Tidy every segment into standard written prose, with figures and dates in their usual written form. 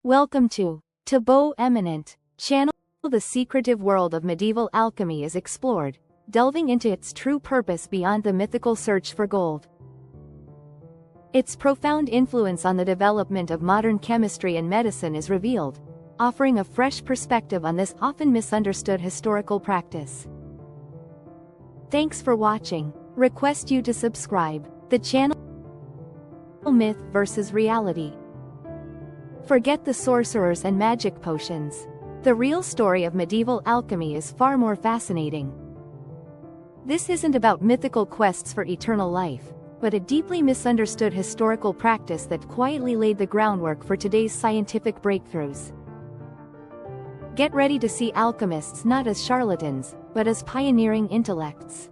Welcome to Taboo Eminent channel. The secretive world of medieval alchemy is explored, delving into its true purpose beyond the mythical search for gold. Its profound influence on the development of modern chemistry and medicine is revealed, offering a fresh perspective on this often misunderstood historical practice. Thanks for watching. Request you to subscribe the channel. Myth versus reality. Forget the sorcerers and magic potions. The real story of medieval alchemy is far more fascinating. This isn't about mythical quests for eternal life, but a deeply misunderstood historical practice that quietly laid the groundwork for today's scientific breakthroughs. Get ready to see alchemists not as charlatans, but as pioneering intellects.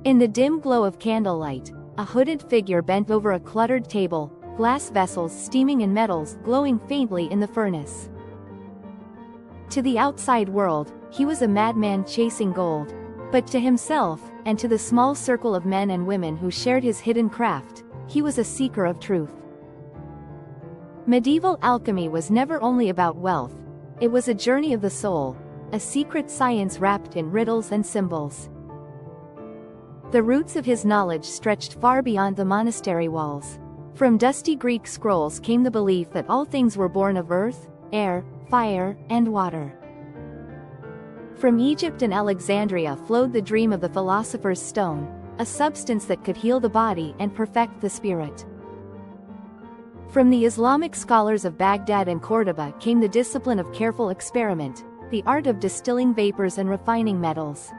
In the dim glow of candlelight, a hooded figure bent over a cluttered table, glass vessels steaming and metals glowing faintly in the furnace. To the outside world, he was a madman chasing gold. But to himself, and to the small circle of men and women who shared his hidden craft, he was a seeker of truth. Medieval alchemy was never only about wealth, it was a journey of the soul, a secret science wrapped in riddles and symbols. The roots of his knowledge stretched far beyond the monastery walls. From dusty Greek scrolls came the belief that all things were born of earth, air, fire, and water. From Egypt and Alexandria flowed the dream of the philosopher's stone, a substance that could heal the body and perfect the spirit. From the Islamic scholars of Baghdad and Cordoba came the discipline of careful experiment, the art of distilling vapors and refining metals.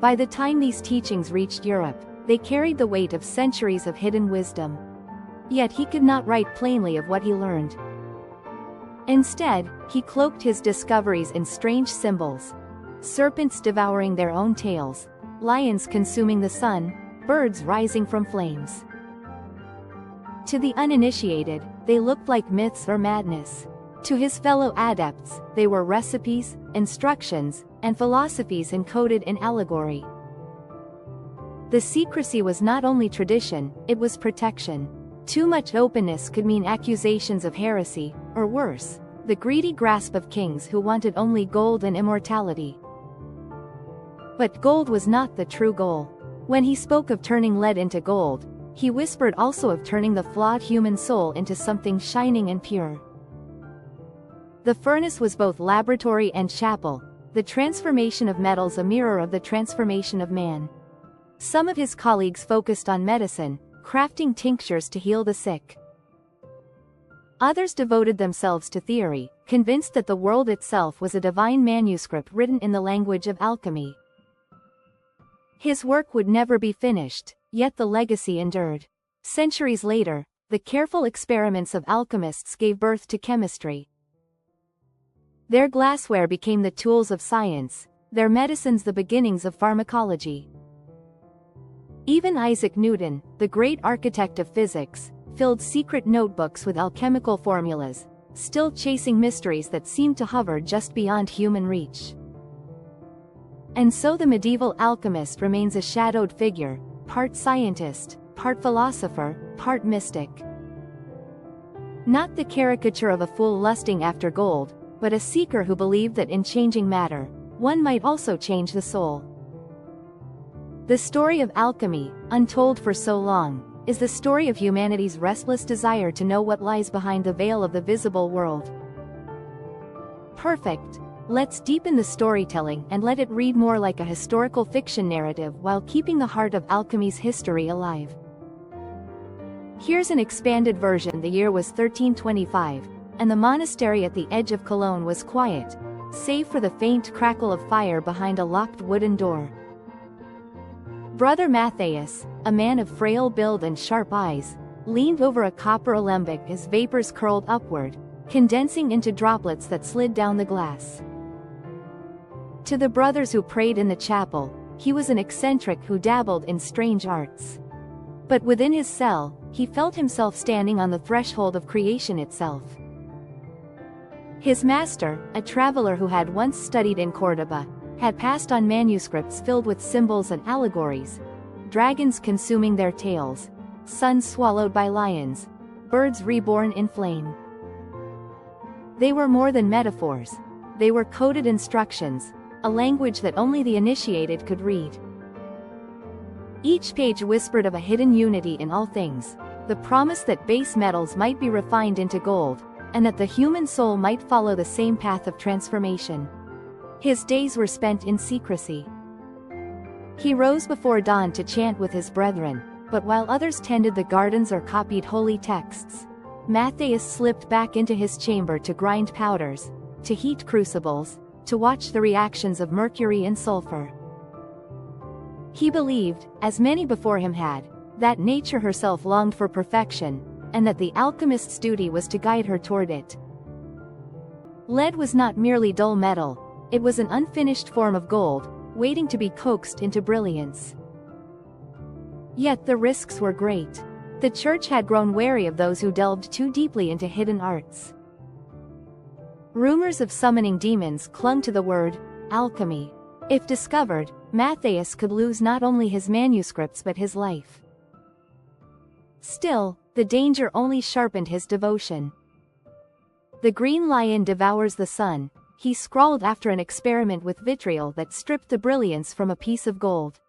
By the time these teachings reached Europe, they carried the weight of centuries of hidden wisdom. Yet he could not write plainly of what he learned. Instead, he cloaked his discoveries in strange symbols: serpents devouring their own tails, lions consuming the sun, birds rising from flames. To the uninitiated, they looked like myths or madness. To his fellow adepts, they were recipes, instructions, and philosophies encoded in allegory. The secrecy was not only tradition, it was protection. Too much openness could mean accusations of heresy, or worse, the greedy grasp of kings who wanted only gold and immortality. But gold was not the true goal. When he spoke of turning lead into gold, he whispered also of turning the flawed human soul into something shining and pure. The furnace was both laboratory and chapel, the transformation of metals a mirror of the transformation of man. Some of his colleagues focused on medicine, crafting tinctures to heal the sick. Others devoted themselves to theory, convinced that the world itself was a divine manuscript written in the language of alchemy. His work would never be finished, yet the legacy endured. Centuries later, the careful experiments of alchemists gave birth to chemistry. Their glassware became the tools of science, their medicines the beginnings of pharmacology. Even Isaac Newton, the great architect of physics, filled secret notebooks with alchemical formulas, still chasing mysteries that seemed to hover just beyond human reach. And so the medieval alchemist remains a shadowed figure, part scientist, part philosopher, part mystic. Not the caricature of a fool lusting after gold, but a seeker who believed that in changing matter, one might also change the soul. The story of alchemy, untold for so long, is the story of humanity's restless desire to know what lies behind the veil of the visible world. Perfect! Let's deepen the storytelling and let it read more like a historical fiction narrative while keeping the heart of alchemy's history alive. Here's an expanded version. The year was 1325, and the monastery at the edge of Cologne was quiet, save for the faint crackle of fire behind a locked wooden door. Brother Matthias, a man of frail build and sharp eyes, leaned over a copper alembic as vapors curled upward, condensing into droplets that slid down the glass. To the brothers who prayed in the chapel, he was an eccentric who dabbled in strange arts. But within his cell, he felt himself standing on the threshold of creation itself. His master, a traveler who had once studied in Cordoba, had passed on manuscripts filled with symbols and allegories: dragons consuming their tails, sons swallowed by lions, birds reborn in flame. They were more than metaphors. They were coded instructions, a language that only the initiated could read. Each page whispered of a hidden unity in all things, the promise that base metals might be refined into gold, and that the human soul might follow the same path of transformation. His days were spent in secrecy. He rose before dawn to chant with his brethren, but while others tended the gardens or copied holy texts, Matthias slipped back into his chamber to grind powders, to heat crucibles, to watch the reactions of mercury and sulfur. He believed, as many before him had, that nature herself longed for perfection, and that the alchemist's duty was to guide her toward it. Lead was not merely dull metal, it was an unfinished form of gold, waiting to be coaxed into brilliance. Yet the risks were great. The church had grown wary of those who delved too deeply into hidden arts. Rumors of summoning demons clung to the word, alchemy. If discovered, Matthias could lose not only his manuscripts but his life. Still, the danger only sharpened his devotion. The green lion devours the sun, he scrawled after an experiment with vitriol that stripped the brilliance from a piece of gold.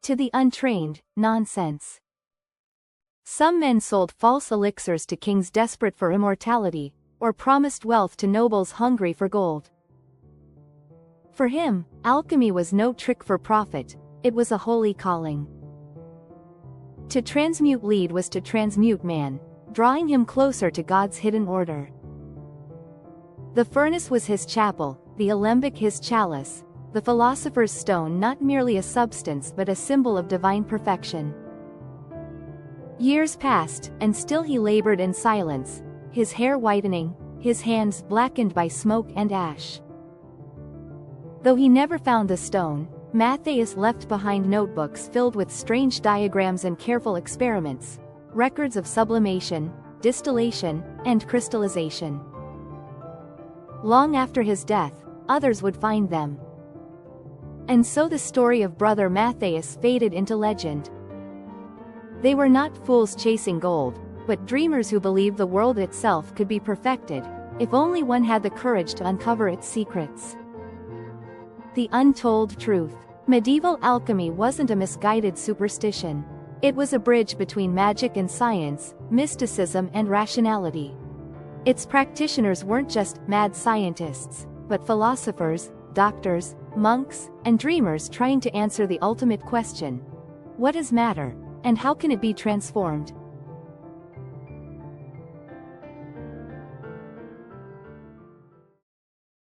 To the untrained, nonsense. Some men sold false elixirs to kings desperate for immortality, or promised wealth to nobles hungry for gold. For him, alchemy was no trick for profit, it was a holy calling. To transmute lead was to transmute man, drawing him closer to God's hidden order. The furnace was his chapel, the alembic his chalice, the philosopher's stone not merely a substance but a symbol of divine perfection. Years passed, and still he labored in silence, his hair whitening, his hands blackened by smoke and ash. Though he never found the stone, Matthias left behind notebooks filled with strange diagrams and careful experiments, records of sublimation, distillation, and crystallization. Long after his death, others would find them. And so the story of Brother Matthias faded into legend. They were not fools chasing gold, but dreamers who believed the world itself could be perfected, if only one had the courage to uncover its secrets. The untold truth. Medieval alchemy wasn't a misguided superstition. It was a bridge between magic and science, mysticism and rationality. Its practitioners weren't just mad scientists, but philosophers, doctors, monks, and dreamers trying to answer the ultimate question: what is matter, and how can it be transformed?